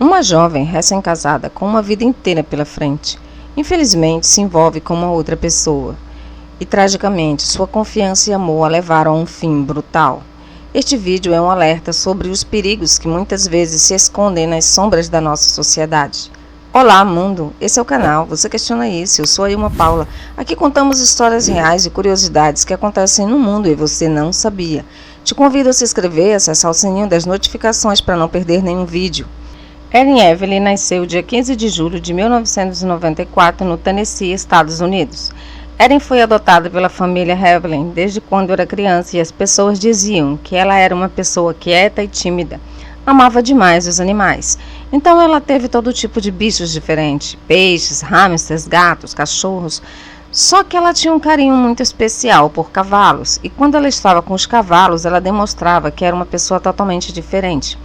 Uma jovem recém-casada com uma vida inteira pela frente, infelizmente se envolve com uma outra pessoa e, tragicamente, sua confiança e amor a levaram a um fim brutal. Este vídeo é um alerta sobre os perigos que muitas vezes se escondem nas sombras da nossa sociedade. Olá, mundo! Esse é o canal Você Questiona Isso. Eu sou a Ilma Paula. Aqui contamos histórias reais e curiosidades que acontecem no mundo e você não sabia. Te convido a se inscrever e acessar o sininho das notificações para não perder nenhum vídeo. Erin Evelyn nasceu dia 15 de julho de 1994 no Tennessee, Estados Unidos. Erin foi adotada pela família Evelyn desde quando era criança e as pessoas diziam que ela era uma pessoa quieta e tímida. Amava demais os animais. Então ela teve todo tipo de bichos diferentes, peixes, hamsters, gatos, cachorros. Só que ela tinha um carinho muito especial por cavalos e quando ela estava com os cavalos ela demonstrava que era uma pessoa totalmente diferente.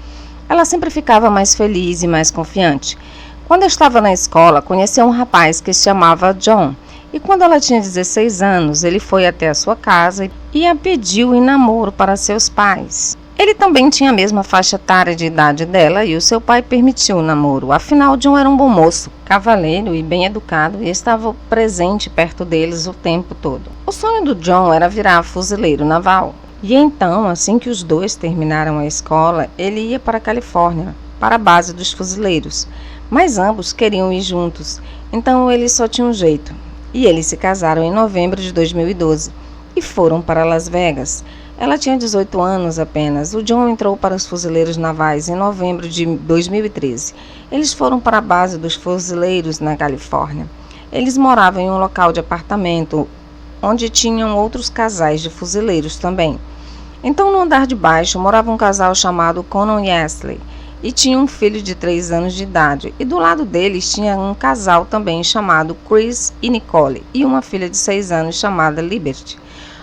Ela sempre ficava mais feliz e mais confiante. Quando estava na escola, conheceu um rapaz que se chamava John. E quando ela tinha 16 anos, ele foi até a sua casa e a pediu em namoro para seus pais. Ele também tinha a mesma faixa etária de idade dela e o seu pai permitiu o namoro. Afinal, John era um bom moço, cavalheiro e bem educado e estava presente perto deles o tempo todo. O sonho do John era virar fuzileiro naval. E então, assim que os dois terminaram a escola, ele ia para a Califórnia, para a base dos fuzileiros. Mas ambos queriam ir juntos, então eles só tinham um jeito. E eles se casaram em novembro de 2012 e foram para Las Vegas. Ela tinha 18 anos apenas. O John entrou para os fuzileiros navais em novembro de 2013. Eles foram para a base dos fuzileiros na Califórnia. Eles moravam em um local de apartamento onde tinham outros casais de fuzileiros também. Então, no andar de baixo, morava um casal chamado Conan e Ashley, e tinha um filho de 3 anos de idade. E do lado deles tinha um casal também chamado Chris e Nicole, e uma filha de 6 anos chamada Liberty.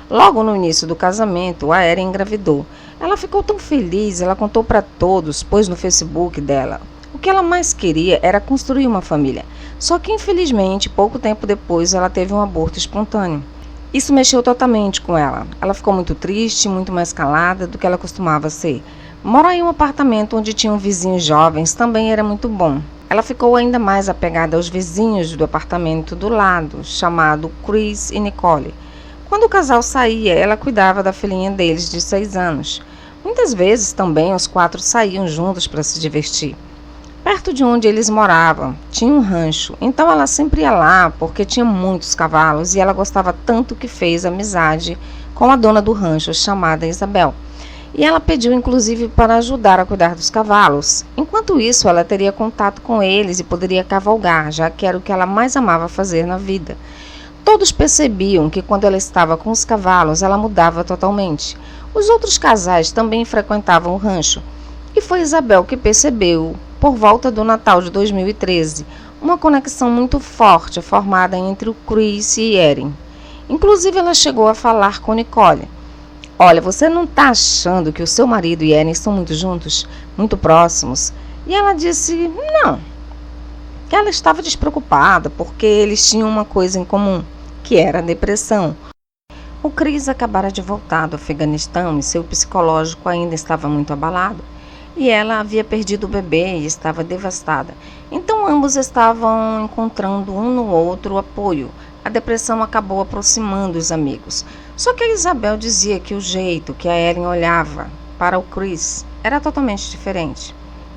Logo no início do casamento, a Erin engravidou. Ela ficou tão feliz, ela contou para todos, pôs no Facebook dela. O que ela mais queria era construir uma família. Só que, infelizmente, pouco tempo depois, ela teve um aborto espontâneo. Isso mexeu totalmente com ela. Ela ficou muito triste, muito mais calada do que ela costumava ser. Morar em um apartamento onde tinham vizinhos jovens também era muito bom. Ela ficou ainda mais apegada aos vizinhos do apartamento do lado, chamado Chris e Nicole. Quando o casal saía, ela cuidava da filhinha deles de 6 anos. Muitas vezes também os 4 saíam juntos para se divertir. Perto de onde eles moravam, tinha um rancho, então ela sempre ia lá porque tinha muitos cavalos e ela gostava tanto que fez amizade com a dona do rancho, chamada Isabel. E ela pediu inclusive para ajudar a cuidar dos cavalos. Enquanto isso, ela teria contato com eles e poderia cavalgar, já que era o que ela mais amava fazer na vida. Todos percebiam que quando ela estava com os cavalos, ela mudava totalmente. Os outros casais também frequentavam o rancho. E foi Isabel que percebeu, por volta do Natal de 2013, uma conexão muito forte formada entre o Chris e Erin. Inclusive, ela chegou a falar com Nicole. Olha, você não está achando que o seu marido e Erin estão muito juntos, muito próximos? E ela disse não. Ela estava despreocupada porque eles tinham uma coisa em comum, que era a depressão. O Chris acabara de voltar do Afeganistão e seu psicológico ainda estava muito abalado. E ela havia perdido o bebê e estava devastada. Então ambos estavam encontrando um no outro apoio. A depressão acabou aproximando os amigos. Só que a Isabel dizia que o jeito que a Erin olhava para o Chris era totalmente diferente.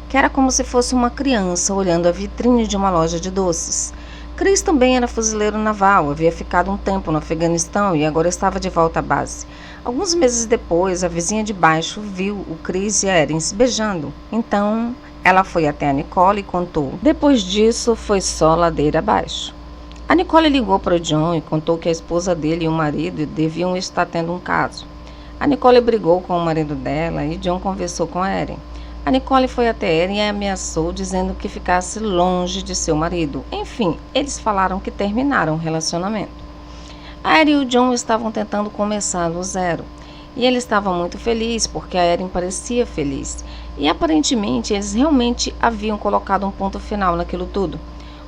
Que era como se fosse uma criança olhando a vitrine de uma loja de doces. Chris também era fuzileiro naval, havia ficado um tempo no Afeganistão e agora estava de volta à base. Alguns meses depois, a vizinha de baixo viu o Chris e a Erin se beijando. Então, ela foi até a Nicole e contou. Depois disso, foi só ladeira abaixo. A Nicole ligou para o John e contou que a esposa dele e o marido deviam estar tendo um caso. A Nicole brigou com o marido dela e John conversou com a Erin. A Nicole foi até Erin e a ameaçou, dizendo que ficasse longe de seu marido. Enfim, eles falaram que terminaram o relacionamento. A Erin e o John estavam tentando começar do zero. E ele estava muito feliz, porque a Erin parecia feliz. E aparentemente eles realmente haviam colocado um ponto final naquilo tudo.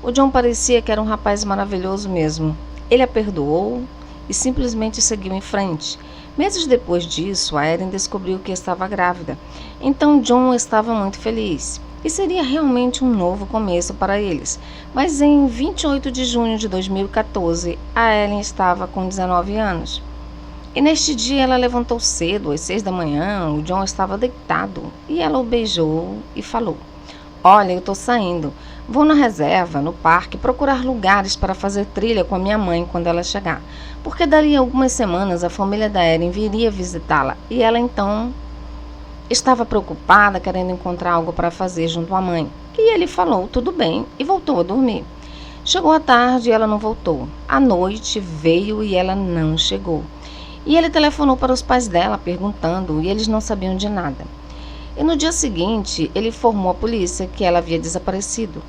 O John parecia que era um rapaz maravilhoso mesmo. Ele a perdoou e simplesmente seguiu em frente. Meses depois disso, a Erin descobriu que estava grávida. Então John estava muito feliz. e seria realmente um novo começo para eles. Mas em 28 de junho de 2014, a Ellen estava com 19 anos. E neste dia ela levantou cedo, às 6 da manhã, o John estava deitado e ela o beijou e falou: "Olha, eu estou saindo. Vou na reserva, no parque, procurar lugares para fazer trilha com a minha mãe quando ela chegar. Porque dali a algumas semanas a família da Erin viria visitá-la e ela então estava preocupada, querendo encontrar algo para fazer junto à mãe." E ele falou tudo bem e voltou a dormir. Chegou a tarde e ela não voltou. A noite veio e ela não chegou. E ele telefonou para os pais dela perguntando e eles não sabiam de nada. E no dia seguinte ele informou a polícia que ela havia desaparecido.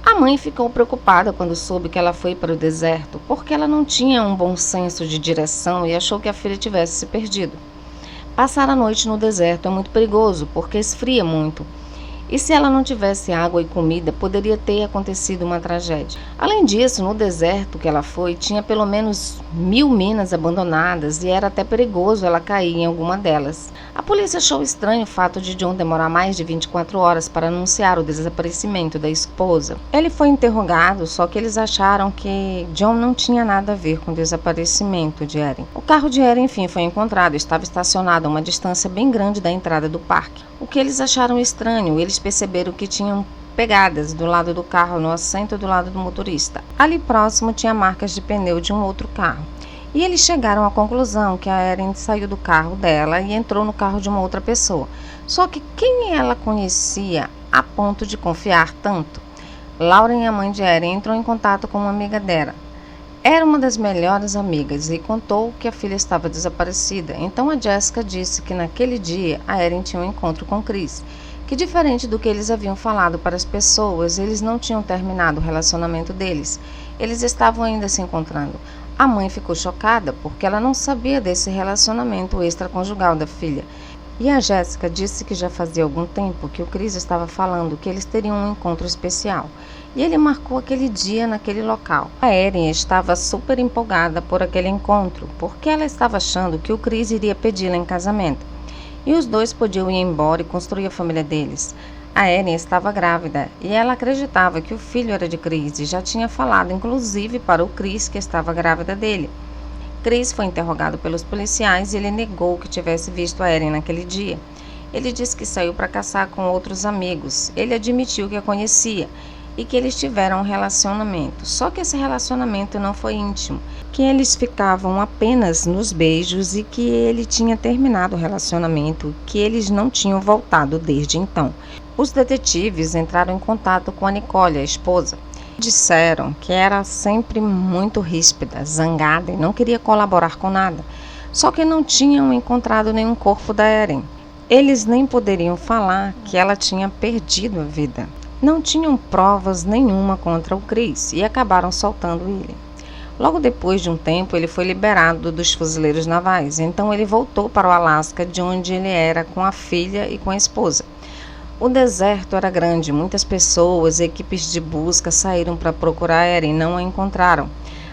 A mãe ficou preocupada quando soube que ela foi para o deserto, porque ela não tinha um bom senso de direção e achou que a filha tivesse se perdido. Passar a noite no deserto é muito perigoso, porque esfria muito. E se ela não tivesse água e comida, poderia ter acontecido uma tragédia. Além disso, no deserto que ela foi, tinha pelo menos 1000 minas abandonadas e era até perigoso ela cair em alguma delas. A polícia achou estranho o fato de John demorar mais de 24 horas para anunciar o desaparecimento da esposa. Ele foi interrogado, só que eles acharam que John não tinha nada a ver com o desaparecimento de Erin. O carro de Erin, enfim, foi encontrado, estava estacionado a uma distância bem grande da entrada do parque. O que eles acharam estranho, eles perceberam que tinham pegadas do lado do carro no assento do lado do motorista. Ali próximo tinha marcas de pneu de um outro carro. E eles chegaram à conclusão que a Erin saiu do carro dela e entrou no carro de uma outra pessoa. Só que quem ela conhecia a ponto de confiar tanto? Lauren, a mãe de Erin, entrou em contato com uma amiga dela. Era uma das melhores amigas e contou que a filha estava desaparecida. Então a Jessica disse que naquele dia a Erin tinha um encontro com Chris, que diferente do que eles haviam falado para as pessoas, eles não tinham terminado o relacionamento deles. Eles estavam ainda se encontrando. A mãe ficou chocada porque ela não sabia desse relacionamento extraconjugal da filha. E a Jéssica disse que já fazia algum tempo que o Chris estava falando que eles teriam um encontro especial. E ele marcou aquele dia naquele local. A Erin estava super empolgada por aquele encontro, porque ela estava achando que o Chris iria pedi-la em casamento. E os dois podiam ir embora e construir a família deles. A Erin estava grávida e ela acreditava que o filho era de Chris e já tinha falado inclusive para o Chris que estava grávida dele. Chris foi interrogado pelos policiais e ele negou que tivesse visto a Erin naquele dia. Ele disse que saiu para caçar com outros amigos. Ele admitiu que a conhecia e que eles tiveram um relacionamento. Só que esse relacionamento não foi íntimo, que eles ficavam apenas nos beijos e que ele tinha terminado o relacionamento, que eles não tinham voltado desde então. Os detetives entraram em contato com a Nicole, a esposa. Disseram que era sempre muito ríspida, zangada e não queria colaborar com nada. Só que não tinham encontrado nenhum corpo da Erin. Eles nem poderiam falar que ela tinha perdido a vida. Não tinham provas nenhuma contra o Chris e acabaram soltando ele. Logo depois de um tempo, ele foi liberado dos fuzileiros navais. Então ele voltou para o Alasca, de onde ele era com a filha e com a esposa. O deserto era grande, muitas pessoas e equipes de busca saíram para procurar Erin e não a encontraram.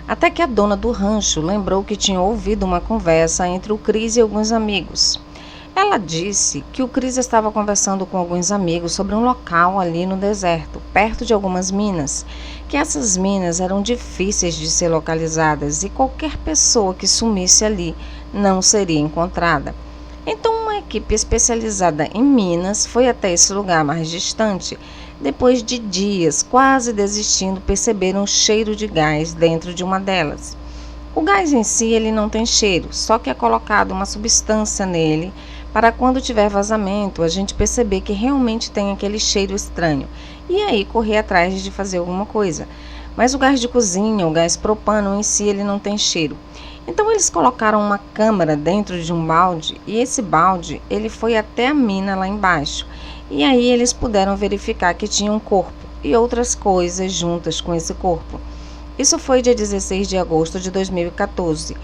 Até que a dona do rancho lembrou que tinha ouvido uma conversa entre o Chris e alguns amigos. Ela disse que o Chris estava conversando com alguns amigos sobre um local ali no deserto, perto de algumas minas, que essas minas eram difíceis de ser localizadas e qualquer pessoa que sumisse ali não seria encontrada. Então uma equipe especializada em minas foi até esse lugar mais distante. Depois de dias, quase desistindo, perceberam um cheiro de gás dentro de uma delas. O gás em si ele não tem cheiro, só que é colocado uma substância nele para quando tiver vazamento a gente perceber que realmente tem aquele cheiro estranho e aí correr atrás de fazer alguma coisa. Mas o gás de cozinha, o gás propano em si ele não tem cheiro. Então eles colocaram uma câmara dentro de um balde e esse balde ele foi até a mina lá embaixo. E aí eles puderam verificar que tinha um corpo e outras coisas juntas com esse corpo. Isso foi dia 16 de agosto de 2014.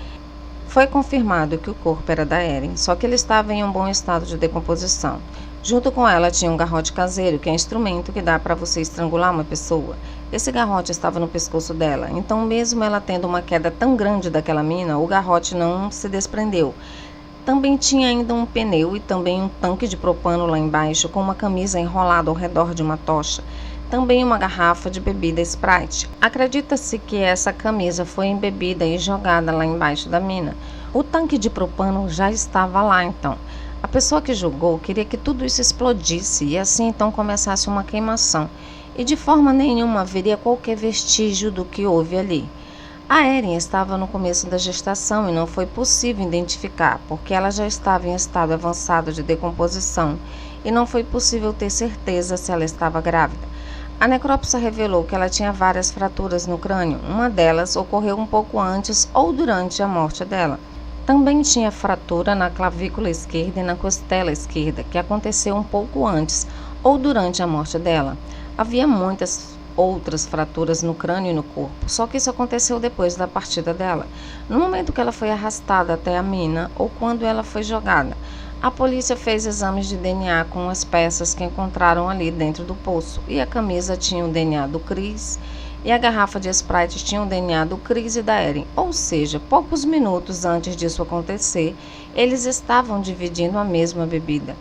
Foi confirmado que o corpo era da Erin, só que ele estava em um bom estado de decomposição. Junto com ela tinha um garrote caseiro, que é um instrumento que dá para você estrangular uma pessoa. Esse garrote estava no pescoço dela, então mesmo ela tendo uma queda tão grande daquela mina, o garrote não se desprendeu. Também tinha ainda um pneu e também um tanque de propano lá embaixo, com uma camisa enrolada ao redor de uma tocha. Também uma garrafa de bebida Sprite. Acredita-se que essa camisa foi embebida e jogada lá embaixo da mina. O tanque de propano já estava lá então. A pessoa que jogou queria que tudo isso explodisse e assim então começasse uma queimação. E de forma nenhuma haveria qualquer vestígio do que houve ali. A Erin estava no começo da gestação e não foi possível identificar, porque ela já estava em estado avançado de decomposição e não foi possível ter certeza se ela estava grávida. A necrópsia revelou que ela tinha várias fraturas no crânio, uma delas ocorreu um pouco antes ou durante a morte dela. Também tinha fratura na clavícula esquerda e na costela esquerda, que aconteceu um pouco antes ou durante a morte dela. Havia muitas outras fraturas no crânio e no corpo, só que isso aconteceu depois da partida dela, no momento que ela foi arrastada até a mina ou quando ela foi jogada. A polícia fez exames de DNA com as peças que encontraram ali dentro do poço, e a camisa tinha o DNA do Chris e a garrafa de Sprite tinha o DNA do Chris e da Erin, ou seja, poucos minutos antes disso acontecer, eles estavam dividindo a mesma bebida.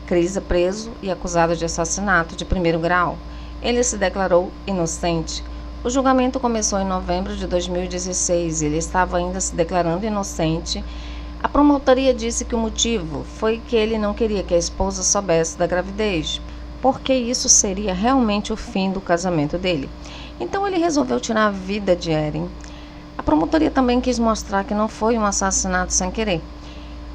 Chris é preso e acusado de assassinato de primeiro grau. Ele se declarou inocente. O julgamento começou em novembro de 2016 e ele estava ainda se declarando inocente. A promotoria disse que o motivo foi que ele não queria que a esposa soubesse da gravidez, porque isso seria realmente o fim do casamento dele. Então ele resolveu tirar a vida de Erin. A promotoria também quis mostrar que não foi um assassinato sem querer,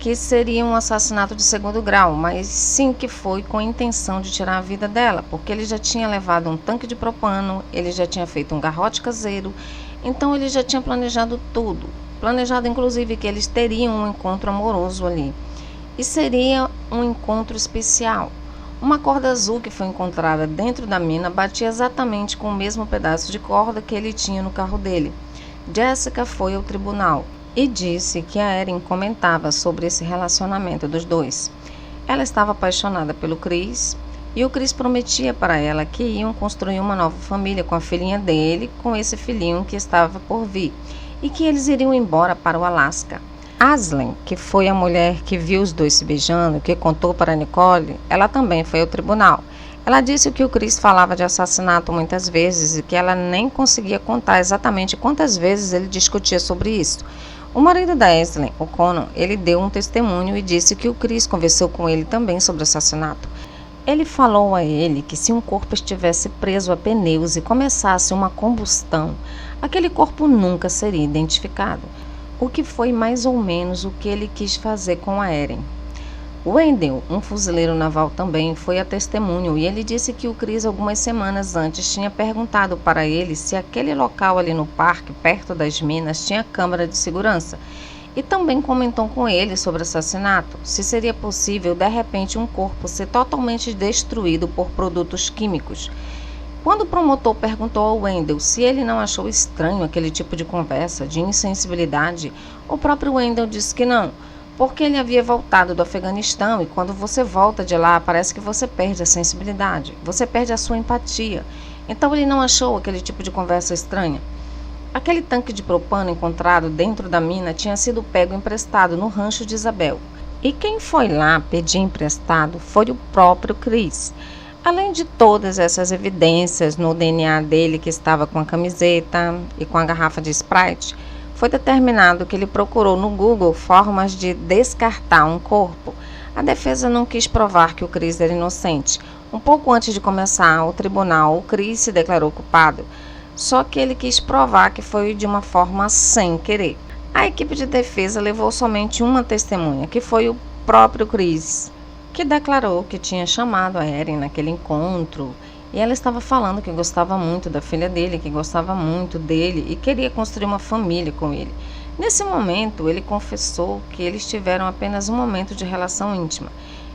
que seria um assassinato de segundo grau, mas sim que foi com a intenção de tirar a vida dela, porque ele já tinha levado um tanque de propano, ele já tinha feito um garrote caseiro, então ele já tinha planejado tudo, planejado inclusive que eles teriam um encontro amoroso ali, e seria um encontro especial. Uma corda azul que foi encontrada dentro da mina batia exatamente com o mesmo pedaço de corda que ele tinha no carro dele. Jessica foi ao tribunal e disse que a Erin comentava sobre esse relacionamento dos dois. Ela estava apaixonada pelo Chris e o Chris prometia para ela que iam construir uma nova família com a filhinha dele, com esse filhinho que estava por vir, e que eles iriam embora para o Alasca. Aslen, que foi a mulher que viu os dois se beijando, que contou para Nicole, ela também foi ao tribunal. Ela disse que o Chris falava de assassinato muitas vezes e que ela nem conseguia contar exatamente quantas vezes ele discutia sobre isso. O marido da Aslen, o Conan, ele deu um testemunho e disse que o Chris conversou com ele também sobre o assassinato. Ele falou a ele que se um corpo estivesse preso a pneus e começasse uma combustão, aquele corpo nunca seria identificado, o que foi mais ou menos o que ele quis fazer com a Erin. Wendell, um fuzileiro naval também, foi a testemunho e ele disse que o Chris algumas semanas antes tinha perguntado para ele se aquele local ali no parque, perto das minas, tinha câmera de segurança. E também comentou com ele sobre o assassinato, se seria possível de repente um corpo ser totalmente destruído por produtos químicos. Quando o promotor perguntou ao Wendell se ele não achou estranho aquele tipo de conversa, de insensibilidade, o próprio Wendell disse que não, porque ele havia voltado do Afeganistão e quando você volta de lá parece que você perde a sensibilidade, você perde a sua empatia. Então ele não achou aquele tipo de conversa estranha. Aquele tanque de propano encontrado dentro da mina tinha sido pego emprestado no rancho de Isabel. E quem foi lá pedir emprestado foi o próprio Chris. Além de todas essas evidências no DNA dele que estava com a camiseta e com a garrafa de Sprite, foi determinado que ele procurou no Google formas de descartar um corpo. A defesa não quis provar que o Chris era inocente. Um pouco antes de começar o tribunal, o Chris se declarou culpado, só que ele quis provar que foi de uma forma sem querer. A equipe de defesa levou somente uma testemunha, que foi o próprio Chris, que declarou que tinha chamado a Erin naquele encontro e ela estava falando que gostava muito da filha dele, que gostava muito dele e queria construir uma família com ele. Nesse momento, ele confessou que eles tiveram apenas um momento de relação íntima.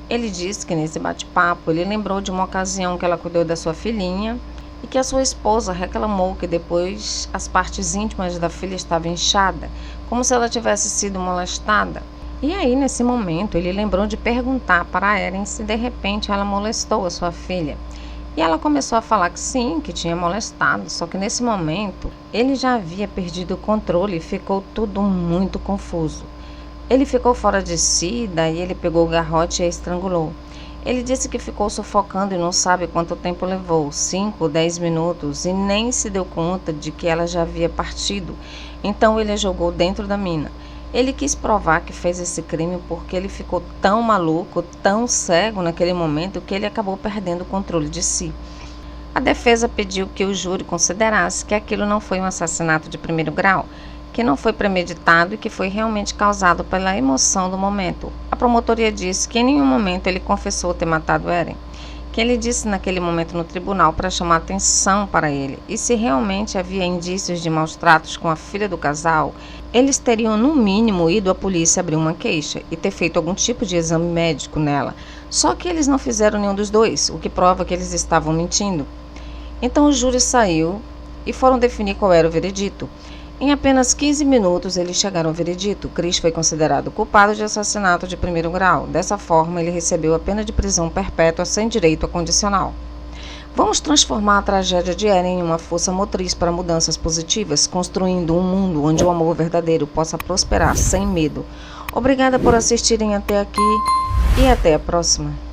Ele disse que nesse bate-papo ele lembrou de uma ocasião que ela cuidou da sua filhinha e que a sua esposa reclamou que depois as partes íntimas da filha estavam inchadas, como se ela tivesse sido molestada. E aí, nesse momento, ele lembrou de perguntar para a Erin se de repente ela molestou a sua filha. E ela começou a falar que sim, que tinha molestado, só que nesse momento ele já havia perdido o controle e ficou tudo muito confuso. Ele ficou fora de si, daí ele pegou o garrote e a estrangulou. Ele disse que ficou sufocando e não sabe quanto tempo levou, 5 ou 10 minutos, e nem se deu conta de que ela já havia partido. Então ele a jogou dentro da mina. Ele quis provar que fez esse crime porque ele ficou tão maluco, tão cego naquele momento que ele acabou perdendo o controle de si. A defesa pediu que o júri considerasse que aquilo não foi um assassinato de primeiro grau, que não foi premeditado e que foi realmente causado pela emoção do momento. A promotoria disse que em nenhum momento ele confessou ter matado Eren, que ele disse naquele momento no tribunal para chamar atenção para ele, e se realmente havia indícios de maus tratos com a filha do casal, eles teriam no mínimo ido à polícia abrir uma queixa e ter feito algum tipo de exame médico nela, só que eles não fizeram nenhum dos dois, o que prova que eles estavam mentindo. Então o júri saiu e foram definir qual era o veredito. Em apenas 15 minutos, eles chegaram ao veredito. Chris foi considerado culpado de assassinato de primeiro grau. Dessa forma, ele recebeu a pena de prisão perpétua sem direito a condicional. Vamos transformar a tragédia de Eren em uma força motriz para mudanças positivas, construindo um mundo onde o amor verdadeiro possa prosperar sem medo. Obrigada por assistirem até aqui e até a próxima.